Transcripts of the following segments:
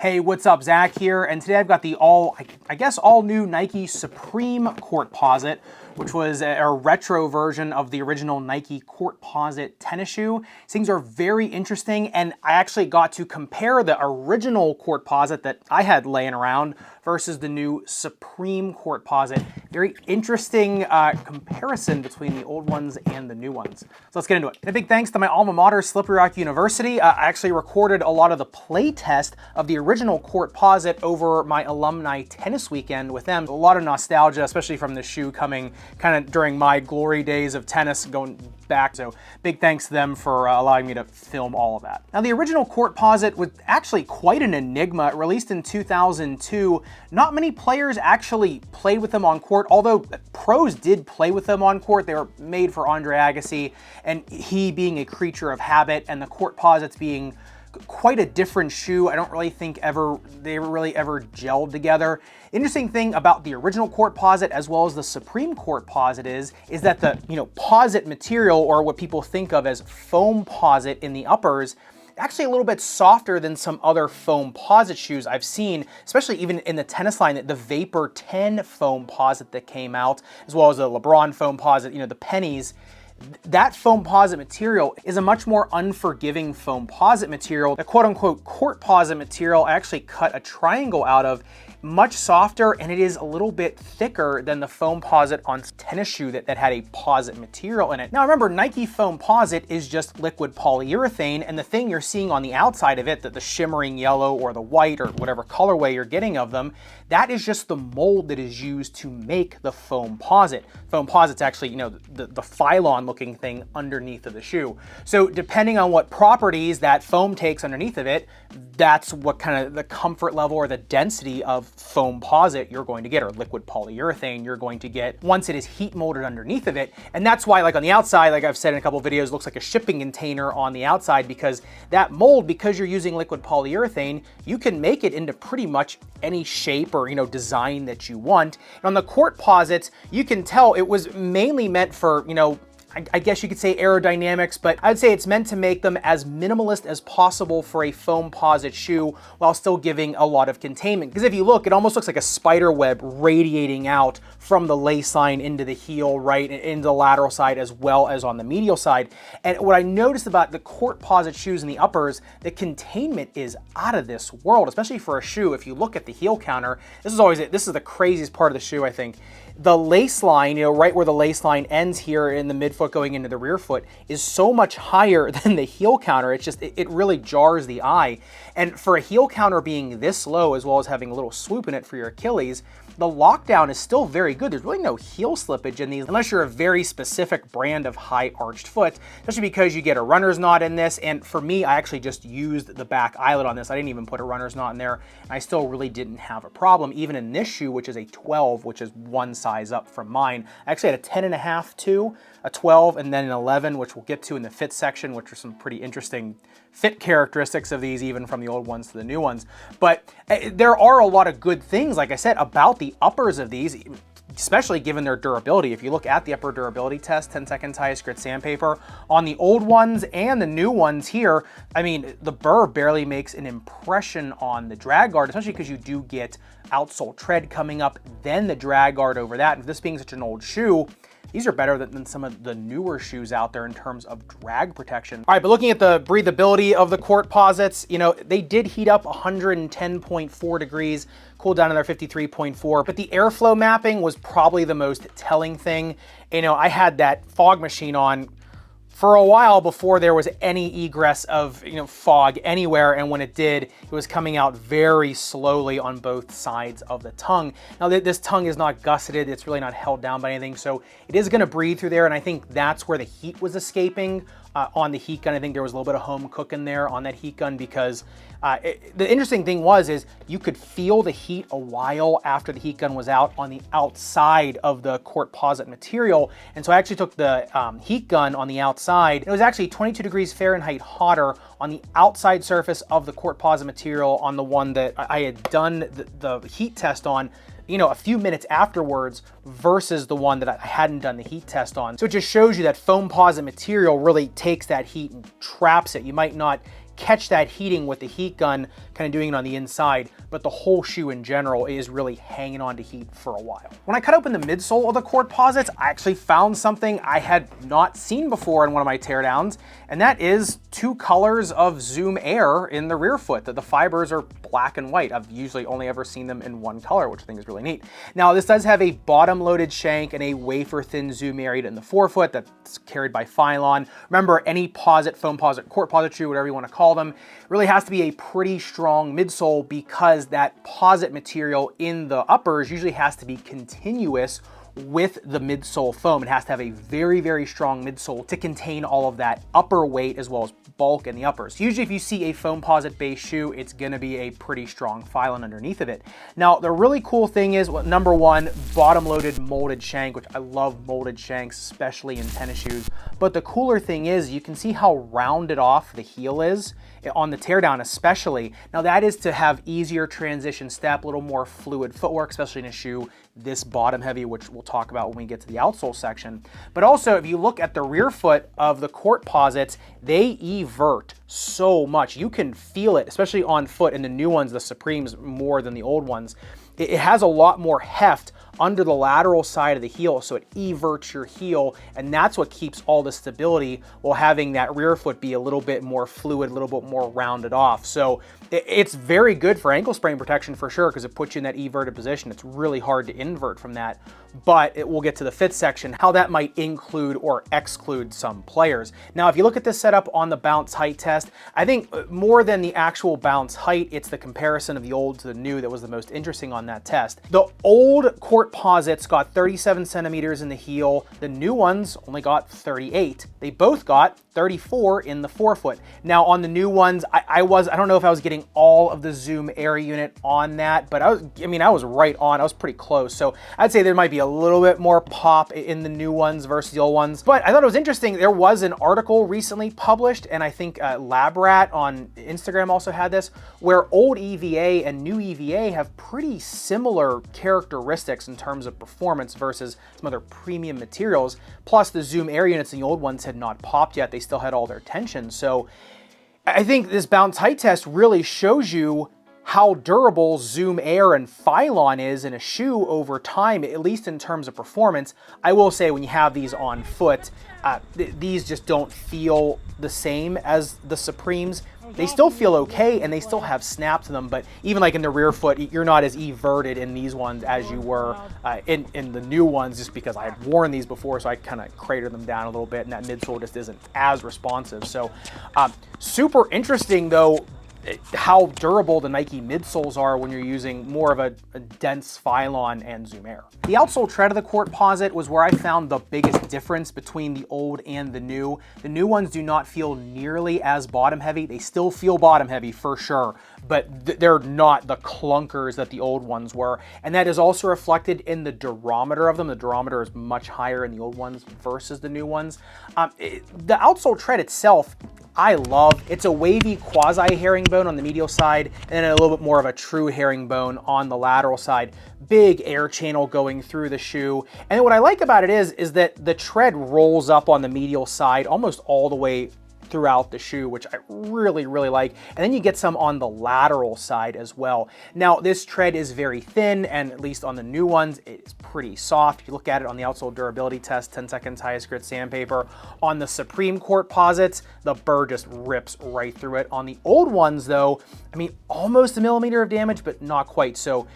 Hey, what's up? Zach here, and today I've got the I guess all new Nike Supreme Courtposite, which was a retro version of the original Nike Courtposite tennis shoe. These things are very interesting, and I actually got to compare the original Courtposite that I had laying around versus the new Supreme Courtposite. Very interesting comparison between the old ones and the new ones. So let's get into it. And a big thanks to my alma mater, Slippery Rock University. I actually recorded a lot of the play test of the original Courtposite over my alumni tennis weekend with them. A lot of nostalgia, especially from the shoe coming kind of during my glory days of tennis going back. So big thanks to them for allowing me to film all of that. Now the original Courtposite was actually quite an enigma. Released in 2002. Not many players actually played with them on court, although pros did play with them on court. They were made for Andre Agassi, and he being a creature of habit, and the Courtposites being quite a different shoe. I don't really think they really ever gelled together. Interesting thing about the original Courtposite as well as the Supreme Courtposite is that the posite material, or what people think of as foam posite in the uppers, actually a little bit softer than some other foam posite shoes I've seen, especially even in the tennis line, the Vapor 10 foam posite that came out, as well as the LeBron foam posite, the pennies. That foam posite material is a much more unforgiving foam posite material. The quote-unquote Courtposite material I actually cut a triangle out of, much softer, and it is a little bit thicker than the foam posite on tennis shoe that had a posite material in it. Now remember, Nike foam posite is just liquid polyurethane, and the thing you're seeing on the outside of it, that the shimmering yellow or the white or whatever colorway you're getting of them, that is just the mold that is used to make the foam posite. Foam posite's actually, the phylon looking thing underneath of the shoe. So depending on what properties that foam takes underneath of it, that's what kind of the comfort level or the density of foam posite you're going to get, or liquid polyurethane you're going to get once it is heat molded underneath of it. And that's why, like on the outside, like I've said in a couple of videos, looks like a shipping container on the outside, because that mold, because you're using liquid polyurethane, you can make it into pretty much any shape or design that you want. And on the Courtposites, you can tell it was mainly meant for I guess you could say aerodynamics, but I'd say it's meant to make them as minimalist as possible for a foam posite shoe while still giving a lot of containment. Because if you look, it almost looks like a spider web radiating out from the lace line into the heel, right, and into the lateral side as well as on the medial side. And what I noticed about the Courtposite shoes in the uppers, the containment is out of this world, especially for a shoe. If you look at the heel counter, this is the craziest part of the shoe, I think. The lace line, right where the lace line ends here in the midfoot going into the rear foot, is so much higher than the heel counter. It's just, it really jars the eye. And for a heel counter being this low, as well as having a little swoop in it for your Achilles, the lockdown is still very good. There's really no heel slippage in these, unless you're a very specific brand of high arched foot, especially because you get a runner's knot in this. And for me, I actually just used the back eyelet on this. I didn't even put a runner's knot in there. And I still really didn't have a problem, even in this shoe, which is a 12, which is one size up from mine. I actually had a 10.5 too, a 12, and then an 11, which we'll get to in the fit section, which are some pretty interesting fit characteristics of these, even from the old ones to the new ones. But there are a lot of good things, like I said, about the uppers of these, especially given their durability. If you look at the upper durability test, 10-second highest grit sandpaper, on the old ones and the new ones here, I mean, the burr barely makes an impression on the drag guard, especially because you do get outsole tread coming up, then the drag guard over that. And this being such an old shoe, these are better than some of the newer shoes out there in terms of drag protection. All right, but looking at the breathability of the Courtposites, they did heat up 110.4 degrees, cooled down to their 53.4, but the airflow mapping was probably the most telling thing. I had that fog machine on for a while before there was any egress of fog anywhere, and when it did, it was coming out very slowly on both sides of the tongue. Now this tongue is not gusseted, it's really not held down by anything, so it is going to breathe through there, and I think that's where the heat was escaping. On the heat gun, I think there was a little bit of home cooking there on that heat gun, because the interesting thing is you could feel the heat a while after the heat gun was out on the outside of the Courtposite material. And so I actually took the heat gun on the outside. It was actually 22 degrees Fahrenheit hotter on the outside surface of the Courtposite material on the one that I had done the heat test on a few minutes afterwards versus the one that I hadn't done the heat test on. So it just shows you that foam posite material really takes that heat and traps it. You might not catch that heating with the heat gun, kind of doing it on the inside, but the whole shoe in general is really hanging on to heat for a while. When I cut open the midsole of the Courtposite, I actually found something I had not seen before in one of my teardowns, and that is 2 colors of Zoom Air in the rear foot, that the fibers are black and white. I've usually only ever seen them in one color, which I think is really neat. Now, this does have a bottom-loaded shank and a wafer-thin Zoom Air in the forefoot that's carried by Phylon. Remember, any posite, foamposite, Courtposite shoe, whatever you want to call them, really has to be a pretty strong midsole because that posite material in the uppers usually has to be continuous with the midsole foam. It has to have a very, very strong midsole to contain all of that upper weight as well as bulk in the uppers. Usually if you see a foamposite based shoe, it's gonna be a pretty strong Phylon underneath of it. Now, the really cool thing is, well, number one, bottom loaded molded shank, which I love molded shanks, especially in tennis shoes. But the cooler thing is you can see how rounded off the heel is on the teardown especially. Now that is to have easier transition step, a little more fluid footwork, especially in a shoe this bottom heavy, which we'll talk about when we get to the outsole section. But also, if you look at the rear foot of the Courtposites, they evert so much. You can feel it, especially on foot in the new ones, the Supremes more than the old ones. It has a lot more heft under the lateral side of the heel, so it everts your heel, and that's what keeps all the stability while having that rear foot be a little bit more fluid, a little bit more rounded off. So it's very good for ankle sprain protection for sure, because it puts you in that everted position. It's really hard to invert from that, but we'll get to the fit section, how that might include or exclude some players. Now, if you look at this setup on the bounce height test, I think more than the actual bounce height, it's the comparison of the old to the new that was the most interesting on that test. The old Courtposites got 37 centimeters in the heel. The new ones only got 38. They both got 34 in the forefoot. Now on the new ones, I don't know if I was getting all of the Zoom Air unit on that, but I was right on. I was pretty close. So I'd say there might be a little bit more pop in the new ones versus the old ones. But I thought it was interesting. There was an article recently published, and I think LabRat on Instagram also had this, where old EVA and new EVA have pretty similar characteristics in terms of performance versus some other premium materials. Plus the Zoom Air units in the old ones had not popped yet. They still had all their tension. So I think this bounce height test really shows you how durable Zoom Air and Phylon is in a shoe over time, at least in terms of performance. I will say when you have these on foot, these just don't feel the same as the Supremes. They still feel okay and they still have snap to them, but even like in the rear foot, you're not as everted in these ones as you were in the new ones, just because I had worn these before, so I kind of cratered them down a little bit, and that midsole just isn't as responsive. So super interesting though, how durable the Nike midsoles are when you're using more of a dense Phylon and Zoom Air. The outsole tread of the Courtposite was where I found the biggest difference between the old and the new. The new ones do not feel nearly as bottom heavy. They still feel bottom heavy for sure, but they're not the clunkers that the old ones were. And that is also reflected in the durometer of them. The durometer is much higher in the old ones versus the new ones. The outsole tread itself, I love. It's a wavy quasi herringbone on the medial side, and then a little bit more of a true herringbone on the lateral side. Big air channel going through the shoe. And what I like about it is that the tread rolls up on the medial side almost all the way throughout the shoe, which I really, really like. And then you get some on the lateral side as well. Now, this tread is very thin, and at least on the new ones, it's pretty soft. If you look at it on the outsole durability test, 10 seconds highest grit sandpaper. On the Supreme Courtposites, the burr just rips right through it. On the old ones though, I mean, almost a millimeter of damage, but not quite. So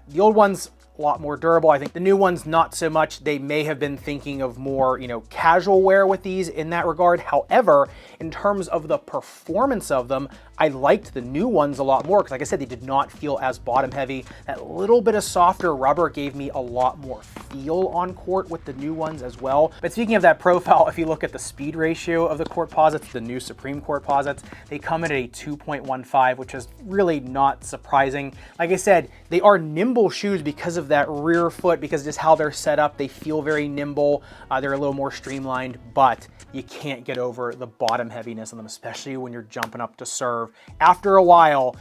the old ones, a lot more durable. I think the new ones, not so much. They may have been thinking of more, casual wear with these in that regard. However, in terms of the performance of them, I liked the new ones a lot more because, like I said, they did not feel as bottom heavy. That little bit of softer rubber gave me a lot more feel on court with the new ones as well. But speaking of that profile, if you look at the speed ratio of the Courtposites, the new Supreme Courtposites, they come in at a 2.15, which is really not surprising. Like I said, they are nimble shoes because of that rear foot, because just how they're set up. They feel very nimble. They're a little more streamlined, but you can't get over the bottom heaviness on them, especially when you're jumping up to serve. After a while,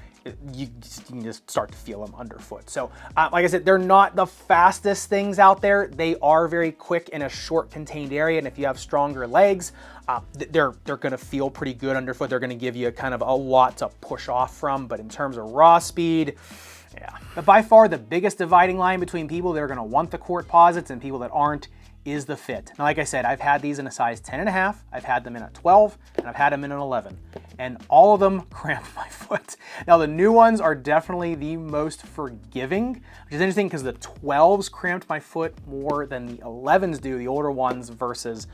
you can just start to feel them underfoot. So like I said, they're not the fastest things out there. They are very quick in a short contained area, and if you have stronger legs, they're gonna feel pretty good underfoot. They're gonna give you kind of a lot to push off from, but in terms of raw speed, yeah. But by far the biggest dividing line between people that are gonna want the Courtposites and people that aren't is the fit. Now, like I said, I've had these in a size 10.5, I've had them in a 12, and I've had them in an 11, and all of them cramp my foot. Now, the new ones are definitely the most forgiving, which is interesting because the 12s cramped my foot more than the 11s do, the older ones versus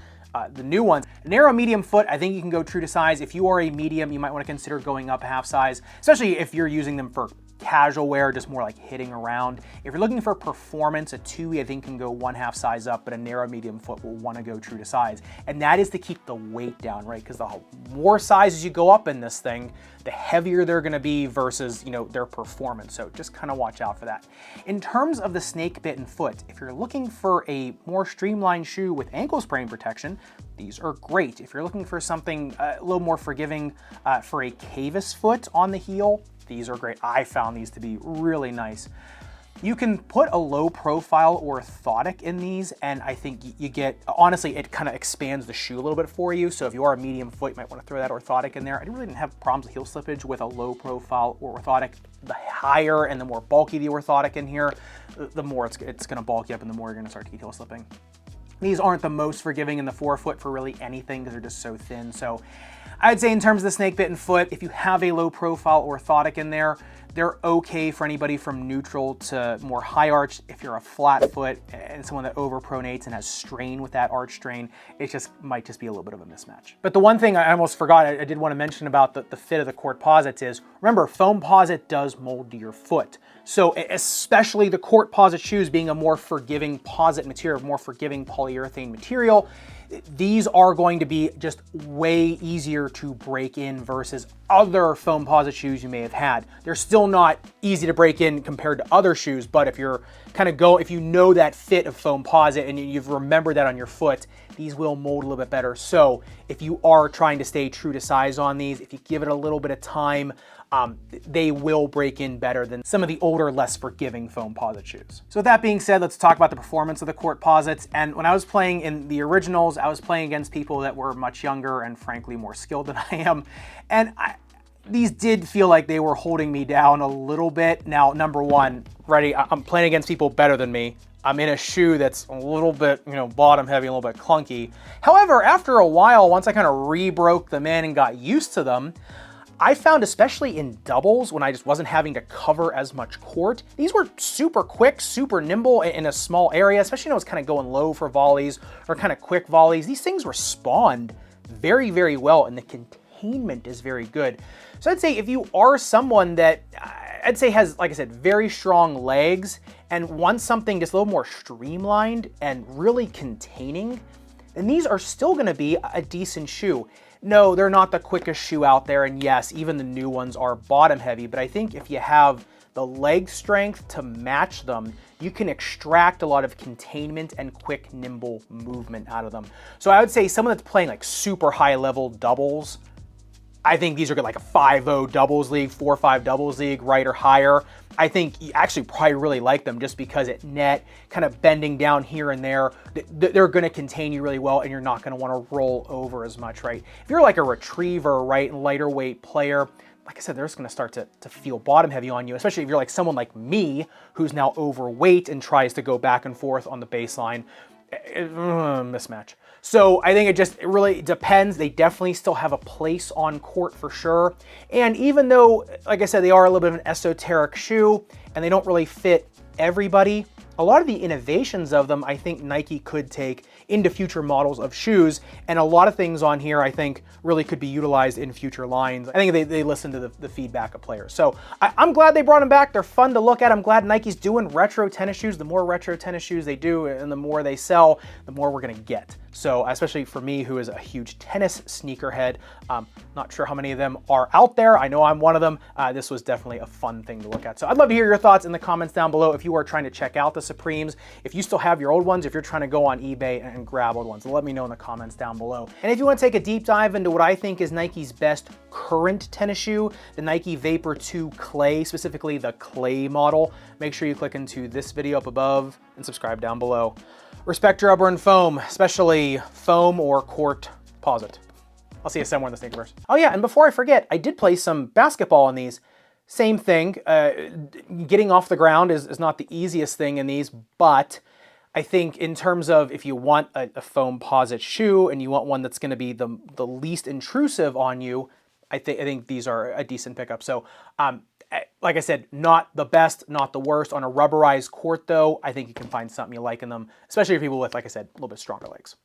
the new ones. Narrow medium foot, I think you can go true to size. If you are a medium, you might want to consider going up a half size, especially if you're using them for casual wear, just more like hitting around. If you're looking for performance, a 2E I think can go 1/2 size up, but a narrow medium foot will want to go true to size. And that is to keep the weight down, right? Because the more sizes you go up in this thing, the heavier they're going to be versus, you know, their performance. So just kind of watch out for that. In terms of the snake bitten foot, if you're looking for a more streamlined shoe with ankle sprain protection, these are great. If you're looking for something a little more forgiving for a cavus foot on the heel, these are great. I found these to be really nice. You can put a low profile orthotic in these, and I think you get, honestly, it kind of expands the shoe a little bit for you. So if you are a medium foot, you might want to throw that orthotic in there. I really didn't have problems with heel slippage with a low profile orthotic. The higher and the more bulky the orthotic in here, the more it's going to bulk you up and the more you're going to start to get heel slipping. These aren't the most forgiving in the forefoot for really anything because they're just so thin. So I'd say in terms of the snake bitten foot, if you have a low profile orthotic in there, they're okay for anybody from neutral to more high arch. If you're a flat foot and someone that overpronates and has strain with that arch strain, it just might just be a little bit of a mismatch. But the one thing I almost forgot, I did want to mention about the fit of the Courtposites is, remember, Foamposite does mold to your foot. So especially the Courtposite shoes being a more forgiving posite material, more forgiving polyurethane material, these are going to be just way easier to break in versus other Foamposite shoes you may have had. They're still not easy to break in compared to other shoes, but if you're if you know that fit of Foamposite and you've remembered that on your foot, these will mold a little bit better. So if you are trying to stay true to size on these, if you give it a little bit of time, they will break in better than some of the older, less forgiving Foamposite shoes. So with that being said, let's talk about the performance of the Courtposites. And when I was playing in the originals, I was playing against people that were much younger and frankly more skilled than I am. And these did feel like they were holding me down a little bit. Now, number one, ready, I'm playing against people better than me. I'm in a shoe that's a little bit, bottom heavy, a little bit clunky. However, after a while, once I kind of re-broke them in and got used to them, I found, especially in doubles, when I just wasn't having to cover as much court, these were super quick, super nimble in a small area, especially when I was kind of going low for volleys or kind of quick volleys. These things respond very, very well, and the containment is very good. So I'd say if you are someone that I'd say has, like I said, very strong legs and wants something just a little more streamlined and really containing, then these are still going to be a decent shoe. No, they're not the quickest shoe out there, and yes, even the new ones are bottom heavy, but I think if you have the leg strength to match them, you can extract a lot of containment and quick, nimble movement out of them. So I would say someone that's playing like super high level doubles, I think these are good, like a 5-0 doubles league, 4-5 doubles league, right, or higher. I think you actually probably really like them just because at net, kind of bending down here and there, they're going to contain you really well, and you're not going to want to roll over as much, right? If you're like a retriever, right, and lighter weight player, like I said, they're just going to start to feel bottom heavy on you, especially if you're like someone like me who's now overweight and tries to go back and forth on the baseline. Mismatch. So I think it really depends. They definitely still have a place on court for sure. And even though, like I said, they are a little bit of an esoteric shoe and they don't really fit everybody, a lot of the innovations of them, I think Nike could take into future models of shoes, and a lot of things on here I think really could be utilized in future lines. I think they listen to the feedback of players. So I'm glad they brought them back. They're fun to look at. I'm glad Nike's doing retro tennis shoes. The more retro tennis shoes they do and the more they sell, the more we're gonna get. So especially for me, who is a huge tennis sneakerhead, not sure how many of them are out there. I know I'm one of them. This was definitely a fun thing to look at. So I'd love to hear your thoughts in the comments down below if you are trying to check out the Supremes, if you still have your old ones, if you're trying to go on eBay and grab old ones. Let me know in the comments down below. And if you want to take a deep dive into what I think is Nike's best current tennis shoe, the Nike Vapor 2 Clay, specifically the Clay model, make sure you click into this video up above and subscribe down below. Respect your rubber and foam, especially foam or Courtposite. I'll see you somewhere in the Sneakerverse. Oh yeah, and before I forget, I did play some basketball in these. Same thing, getting off the ground is not the easiest thing in these, but I think in terms of if you want a foamposite shoe and you want one that's gonna be the least intrusive on you, I think these are a decent pickup. So like I said, not the best, not the worst. On a rubberized court though, I think you can find something you like in them, especially for people with, like I said, a little bit stronger legs.